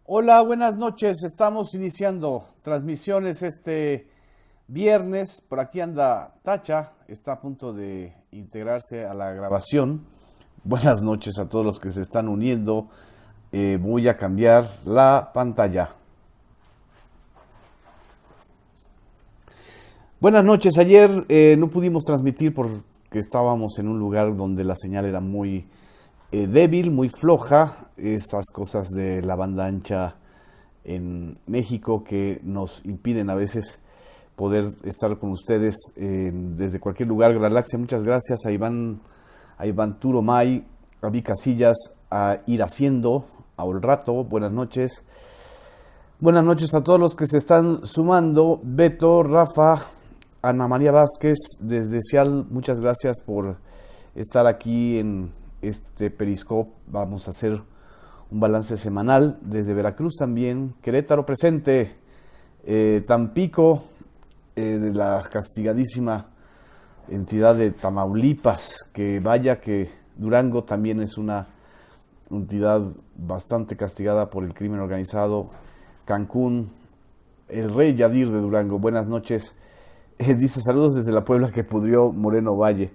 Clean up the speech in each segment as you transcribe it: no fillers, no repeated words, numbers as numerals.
Hola, buenas noches. Estamos iniciando transmisiones este viernes. Por aquí anda Tacha, está a punto de integrarse a la grabación. Buenas noches a todos los que se están uniendo. Voy a cambiar la pantalla. Buenas noches. Ayer no pudimos transmitir porque estábamos en un lugar donde la señal era muy débil, muy floja. Esas cosas de la banda ancha en México que nos impiden a veces poder estar con ustedes desde cualquier lugar. Galaxia, muchas gracias. A Iván Turomay, a Vi Casillas, a Ir Haciendo, a Un Rato, buenas noches. Buenas noches a todos los que se están sumando. Beto, Rafa, Ana María Vázquez, desde Cial, muchas gracias por estar aquí en este Periscope. Vamos a hacer un balance semanal desde Veracruz también, Querétaro presente, Tampico, de la castigadísima entidad de Tamaulipas, que vaya que Durango también es una entidad bastante castigada por el crimen organizado, Cancún, el rey Yadir de Durango, buenas noches, dice saludos desde la Puebla que pudrió Moreno Valle,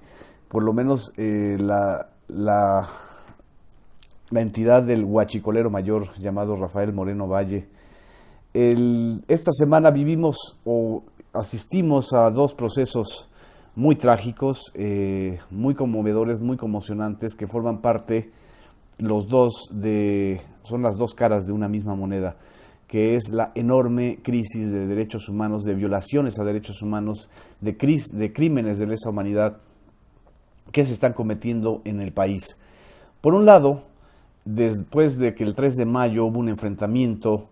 por lo menos la entidad del huachicolero mayor llamado Rafael Moreno Valle. Esta semana vivimos o asistimos a dos procesos muy trágicos, muy conmovedores, muy conmocionantes, que forman parte son las dos caras de una misma moneda, que es la enorme crisis de derechos humanos, de violaciones a derechos humanos, de crímenes de lesa humanidad que se están cometiendo en el país. Por un lado, después de que el 3 de mayo hubo un enfrentamiento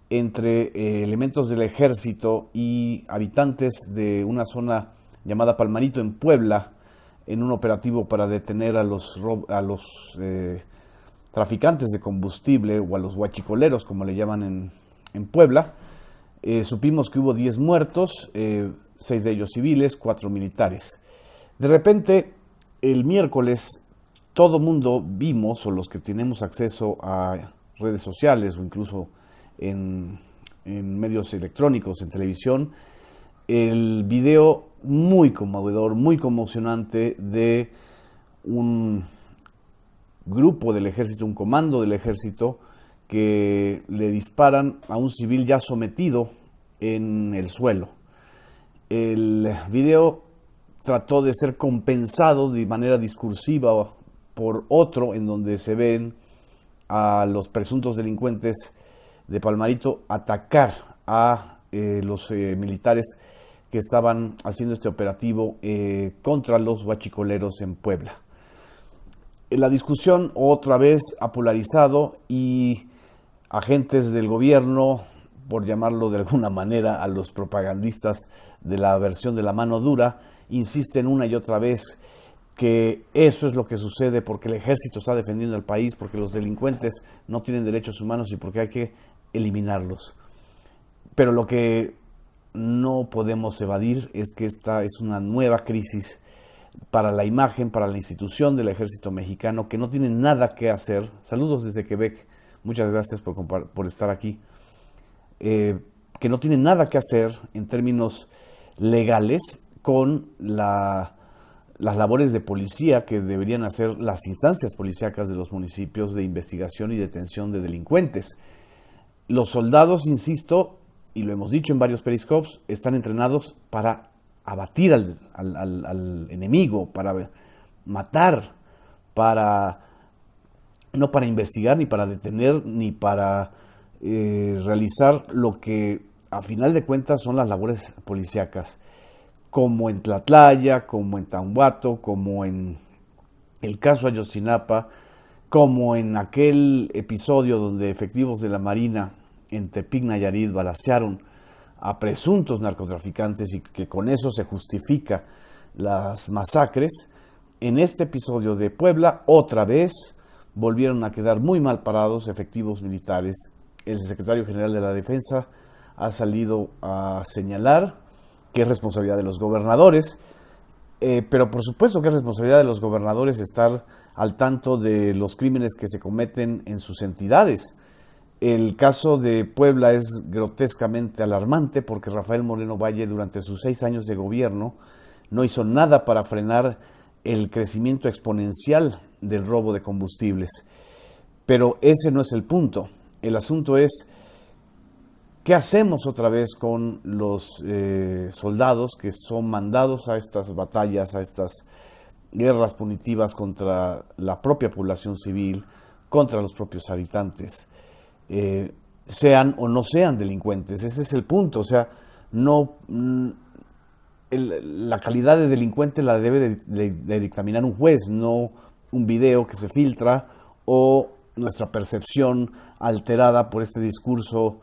entre elementos del ejército y habitantes de una zona llamada Palmarito en Puebla, en un operativo para detener a los traficantes de combustible o a los huachicoleros, como le llaman en Puebla, supimos que hubo 10 muertos, 6 de ellos civiles, 4 militares. De repente, el miércoles, todo mundo vimos, o los que tenemos acceso a redes sociales o incluso en medios electrónicos, en televisión, el video muy conmovedor, muy conmocionante de un grupo del ejército, un comando del ejército, que le disparan a un civil ya sometido en el suelo. El video trató de ser compensado de manera discursiva por otro en donde se ven a los presuntos delincuentes de Palmarito atacar a los militares que estaban haciendo este operativo contra los huachicoleros en Puebla. La discusión otra vez ha polarizado y agentes del gobierno, por llamarlo de alguna manera, a los propagandistas de la versión de la mano dura, insisten una y otra vez que eso es lo que sucede porque el ejército está defendiendo al país, porque los delincuentes no tienen derechos humanos y porque hay que eliminarlos. Pero lo que no podemos evadir es que esta es una nueva crisis para la imagen, para la institución del ejército mexicano, que no tiene nada que hacer. Saludos desde Quebec, muchas gracias por estar aquí. Que no tiene nada que hacer en términos legales con las labores de policía que deberían hacer las instancias policíacas de los municipios de investigación y detención de delincuentes. Los soldados, insisto, y lo hemos dicho en varios periscopes, están entrenados para abatir al enemigo, para matar, no para investigar, ni para detener, ni para realizar lo que a final de cuentas son las labores policíacas, como en Tlatlaya, como en Tamhuato, como en el caso Ayotzinapa, como en aquel episodio donde efectivos de la Marina en Tepic, Nayarit, balacearon a presuntos narcotraficantes y que con eso se justifica las masacres. En este episodio de Puebla, otra vez volvieron a quedar muy mal parados efectivos militares. El secretario general de la Defensa ha salido a señalar que es responsabilidad de los gobernadores, pero por supuesto que es responsabilidad de los gobernadores estar al tanto de los crímenes que se cometen en sus entidades. El caso de Puebla es grotescamente alarmante porque Rafael Moreno Valle durante sus 6 años de gobierno no hizo nada para frenar el crecimiento exponencial del robo de combustibles. Pero ese no es el punto. El asunto es, ¿qué hacemos otra vez con los soldados que son mandados a estas batallas, a estas guerras punitivas contra la propia población civil, contra los propios habitantes? Sean o no sean delincuentes. Ese es el punto. O sea, no, la calidad de delincuente la debe de dictaminar un juez, no un video que se filtra o nuestra percepción alterada por este discurso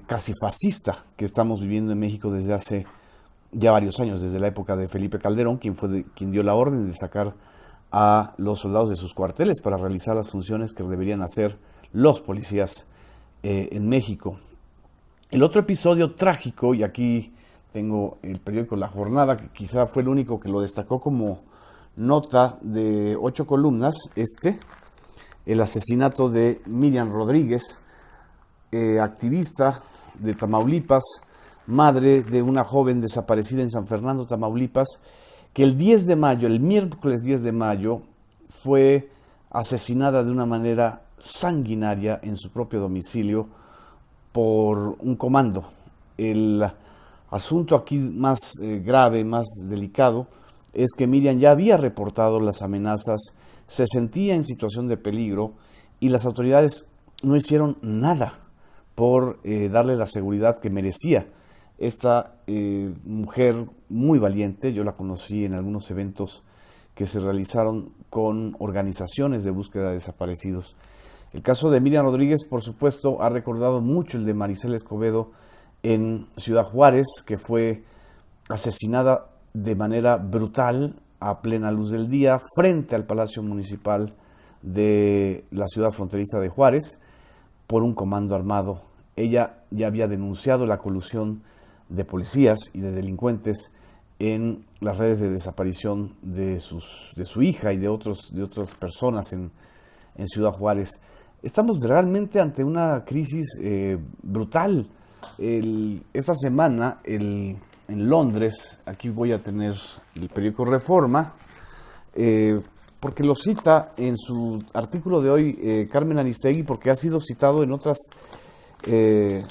casi fascista que estamos viviendo en México desde hace ya varios años, desde la época de Felipe Calderón, quien dio la orden de sacar a los soldados de sus cuarteles para realizar las funciones que deberían hacer los policías en México. El otro episodio trágico, y aquí tengo el periódico La Jornada, que quizá fue el único que lo destacó como nota de 8 columnas, el asesinato de Miriam Rodríguez, activista de Tamaulipas, madre de una joven desaparecida en San Fernando, Tamaulipas, que el 10 de mayo, el miércoles 10 de mayo, fue asesinada de una manera sanguinaria en su propio domicilio por un comando. El asunto aquí más grave, más delicado, es que Miriam ya había reportado las amenazas, se sentía en situación de peligro y las autoridades no hicieron nada por darle la seguridad que merecía. Esta mujer muy valiente, yo la conocí en algunos eventos que se realizaron con organizaciones de búsqueda de desaparecidos. El caso de Miriam Rodríguez, por supuesto, ha recordado mucho el de Maricela Escobedo en Ciudad Juárez, que fue asesinada de manera brutal a plena luz del día frente al Palacio Municipal de la ciudad fronteriza de Juárez por un comando armado. Ella ya había denunciado la colusión de policías y de delincuentes en las redes de desaparición de su hija y de otras personas en Ciudad Juárez. Estamos realmente ante una crisis brutal. Esta semana en Londres, aquí voy a tener el periódico Reforma, porque lo cita en su artículo de hoy Carmen Aristegui, porque ha sido citado en otras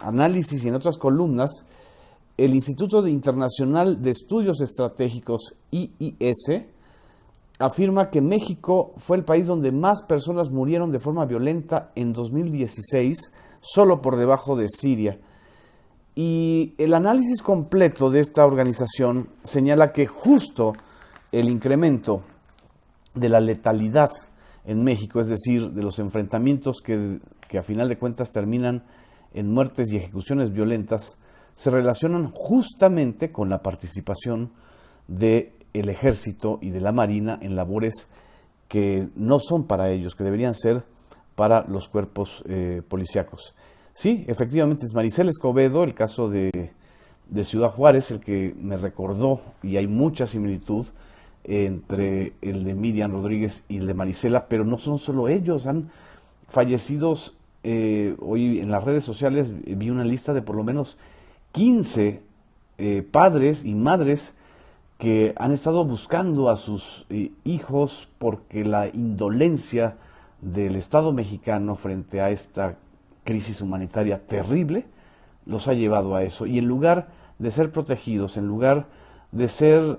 análisis y en otras columnas. El Instituto Internacional de Estudios Estratégicos, IIS, afirma que México fue el país donde más personas murieron de forma violenta en 2016, solo por debajo de Siria. Y el análisis completo de esta organización señala que justo el incremento de la letalidad en México, es decir, de los enfrentamientos que a final de cuentas terminan en muertes y ejecuciones violentas, se relacionan justamente con la participación del ejército y de la marina en labores que no son para ellos, que deberían ser para los cuerpos policíacos. Sí, efectivamente es Maricela Escobedo, el caso de Ciudad Juárez, el que me recordó, y hay mucha similitud entre el de Miriam Rodríguez y el de Maricela, pero no son solo ellos, han fallecido, hoy en las redes sociales vi una lista de por lo menos 15 padres y madres que han estado buscando a sus hijos porque la indolencia del Estado mexicano frente a esta crisis humanitaria terrible los ha llevado a eso. Y en lugar de ser protegidos, en lugar de ser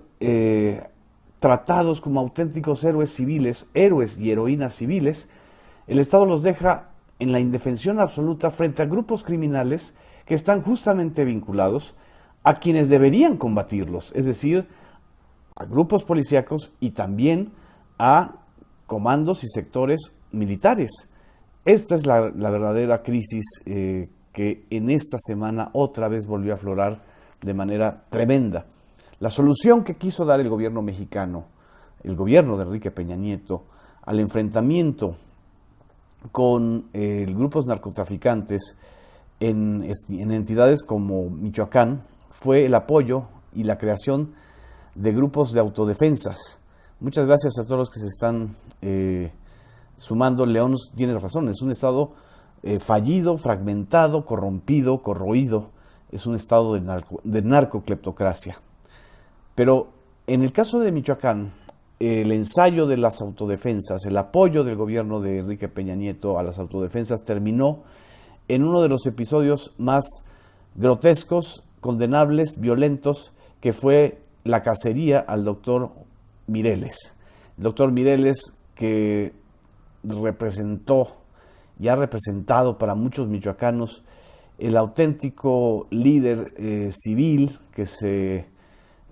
tratados como auténticos héroes civiles, héroes y heroínas civiles, el Estado los deja en la indefensión absoluta frente a grupos criminales que están justamente vinculados a quienes deberían combatirlos, es decir, a grupos policíacos y también a comandos y sectores militares. Esta es la verdadera crisis que en esta semana otra vez volvió a aflorar de manera tremenda. La solución que quiso dar el gobierno mexicano, el gobierno de Enrique Peña Nieto, al enfrentamiento con grupos narcotraficantes en entidades como Michoacán fue el apoyo y la creación de grupos de autodefensas. Muchas gracias a todos los que se están sumando. León tiene razón, es un estado fallido, fragmentado, corrompido, corroído. Es un estado de narcocleptocracia. Pero en el caso de Michoacán, el ensayo de las autodefensas, el apoyo del gobierno de Enrique Peña Nieto a las autodefensas terminó en uno de los episodios más grotescos, condenables, violentos, que fue la cacería al doctor Mireles. El doctor Mireles, que representó y ha representado para muchos michoacanos el auténtico líder civil que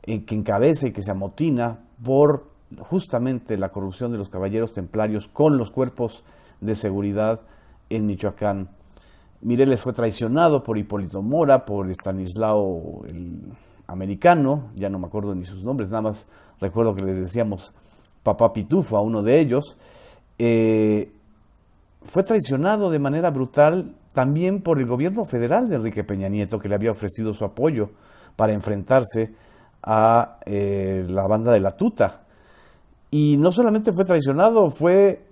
encabeza y que se amotina por justamente la corrupción de los caballeros templarios con los cuerpos de seguridad en Michoacán. Mireles fue traicionado por Hipólito Mora, por Estanislao el americano, ya no me acuerdo ni sus nombres, nada más recuerdo que le decíamos Papá Pitufo a uno de ellos. Fue traicionado de manera brutal también por el gobierno federal de Enrique Peña Nieto, que le había ofrecido su apoyo para enfrentarse a la banda de la Tuta. Y no solamente fue traicionado, fue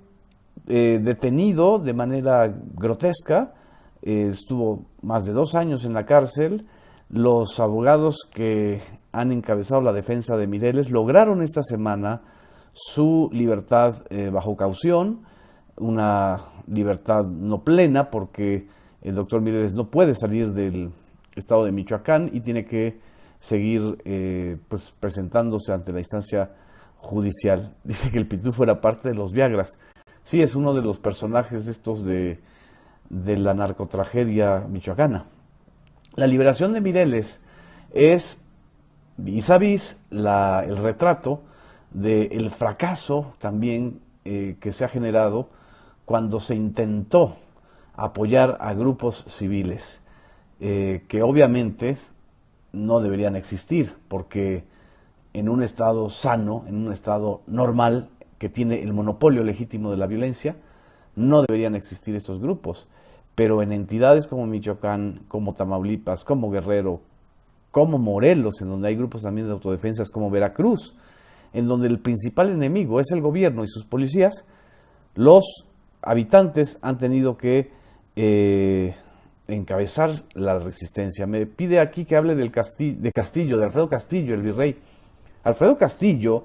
detenido de manera grotesca, estuvo más de 2 años en la cárcel. Los abogados que han encabezado la defensa de Mireles lograron esta semana su libertad bajo caución, una libertad no plena porque el doctor Mireles no puede salir del estado de Michoacán y tiene que seguir pues presentándose ante la instancia judicial. Dice que el pitufo era parte de los Viagras. Sí, es uno de los personajes estos de la narcotragedia michoacana. La liberación de Mireles es vis a vis el retrato del fracaso también que se ha generado cuando se intentó apoyar a grupos civiles que obviamente no deberían existir, porque en un estado sano, en un estado normal que tiene el monopolio legítimo de la violencia, no deberían existir estos grupos. Pero en entidades como Michoacán, como Tamaulipas, como Guerrero, como Morelos, en donde hay grupos también de autodefensas, como Veracruz, en donde el principal enemigo es el gobierno y sus policías, los habitantes han tenido que encabezar la resistencia. Me pide aquí que hable de Castillo, de Alfredo Castillo, el virrey. Alfredo Castillo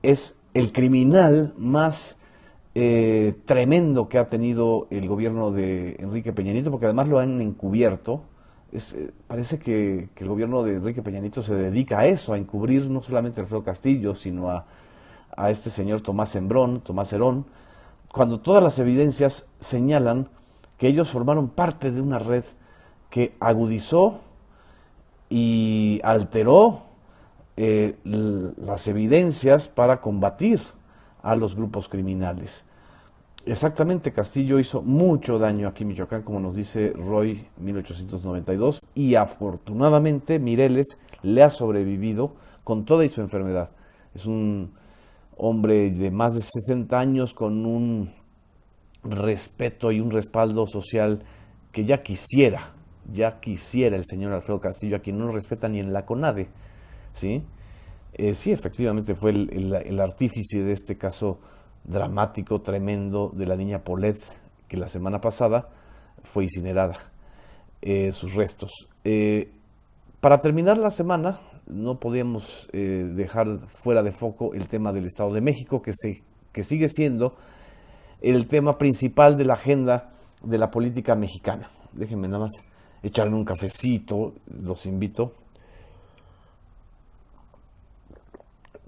es el criminal más tremendo que ha tenido el gobierno de Enrique Peña Nieto, porque además lo han encubierto. Parece que el gobierno de Enrique Peña Nieto se dedica a eso, a encubrir no solamente a Alfredo Castillo, sino a este señor Tomás Herón, cuando todas las evidencias señalan que ellos formaron parte de una red que agudizó y alteró las evidencias para combatir a los grupos criminales. Exactamente, Castillo hizo mucho daño aquí en Michoacán, como nos dice Roy 1892, y afortunadamente Mireles le ha sobrevivido con toda y su enfermedad. Es un hombre de más de 60 años con un respeto y un respaldo social que ya quisiera el señor Alfredo Castillo, a quien no respeta ni en la CONADE, ¿sí? Sí, efectivamente fue el artífice de este caso dramático, tremendo, de la niña Paulette, que la semana pasada fue incinerada, sus restos. Para terminar la semana, no podíamos dejar fuera de foco el tema del Estado de México, que sigue siendo el tema principal de la agenda de la política mexicana. Déjenme nada más echarme un cafecito, los invito,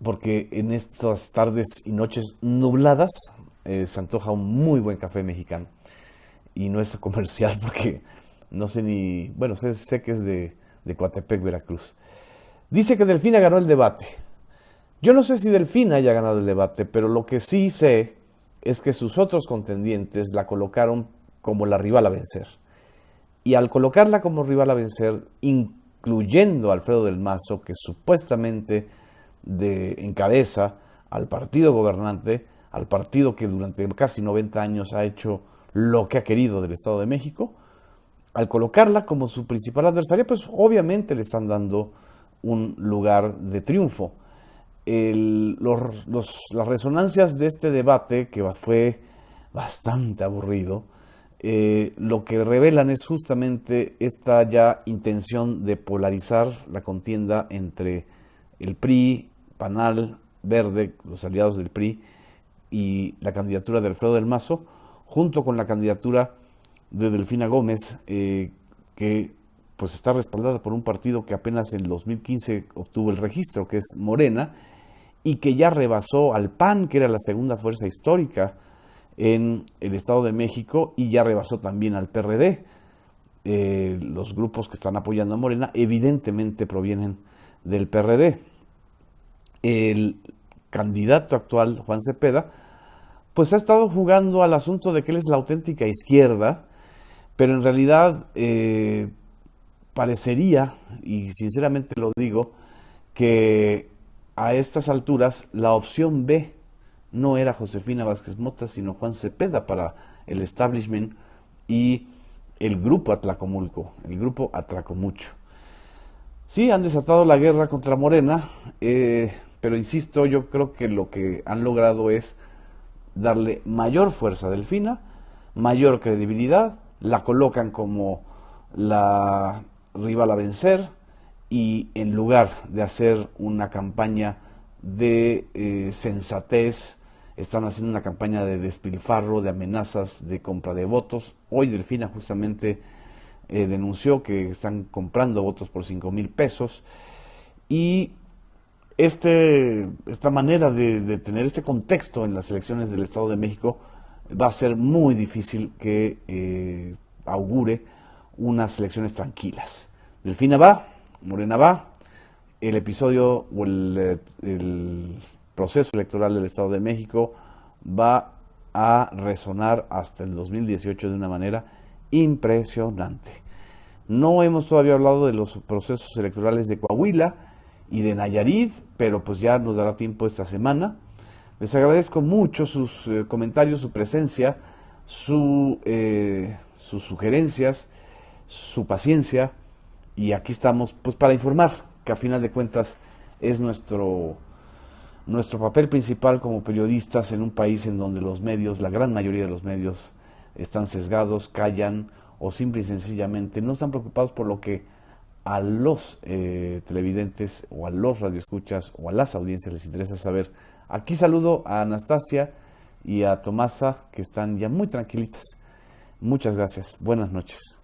porque en estas tardes y noches nubladas se antoja un muy buen café mexicano. Y no es comercial porque no sé ni... Bueno, sé que es de Coatepec, Veracruz. Dice que Delfina ganó el debate. Yo no sé si Delfina haya ganado el debate, pero lo que sí sé es que sus otros contendientes la colocaron como la rival a vencer. Y al colocarla como rival a vencer, incluyendo a Alfredo del Mazo, que supuestamente encabeza al partido gobernante, al partido que durante casi 90 años ha hecho lo que ha querido del Estado de México, al colocarla como su principal adversaria, pues obviamente le están dando un lugar de triunfo. Las resonancias de este debate, que fue bastante aburrido, lo que revelan es justamente esta ya intención de polarizar la contienda entre el PRI, PANAL, Verde, los aliados del PRI, y la candidatura de Alfredo del Mazo, junto con la candidatura de Delfina Gómez, que pues está respaldada por un partido que apenas en 2015 obtuvo el registro, que es Morena, y que ya rebasó al PAN, que era la segunda fuerza histórica en el Estado de México, y ya rebasó también al PRD. Los grupos que están apoyando a Morena evidentemente provienen del PRD. El candidato actual, Juan Cepeda, pues ha estado jugando al asunto de que él es la auténtica izquierda, pero en realidad parecería, y sinceramente lo digo, que a estas alturas la opción B no era Josefina Vázquez Mota, sino Juan Cepeda para el establishment y el grupo Atlacomulco, el grupo Atracomucho. Sí, han desatado la guerra contra Morena, pero insisto, yo creo que lo que han logrado es darle mayor fuerza a Delfina, mayor credibilidad, la colocan como la rival a vencer, y en lugar de hacer una campaña de sensatez, están haciendo una campaña de despilfarro, de amenazas, de compra de votos. Hoy Delfina justamente denunció que están comprando votos por 5,000 pesos, y esta manera de tener este contexto en las elecciones del Estado de México va a ser muy difícil que augure unas elecciones tranquilas. Delfina va, Morena va, el episodio o el proceso electoral del Estado de México va a resonar hasta el 2018 de una manera impresionante. No hemos todavía hablado de los procesos electorales de Coahuila y de Nayarit, pero pues ya nos dará tiempo esta semana. Les agradezco mucho sus comentarios, su presencia, sus sugerencias, su paciencia, y aquí estamos pues para informar, que a final de cuentas es nuestro papel principal como periodistas en un país en donde los medios, la gran mayoría de los medios, están sesgados, callan o simple y sencillamente no están preocupados por lo que a los televidentes o a los radioescuchas o a las audiencias les interesa saber. Aquí saludo a Anastasia y a Tomasa, que están ya muy tranquilitas. Muchas gracias. Buenas noches.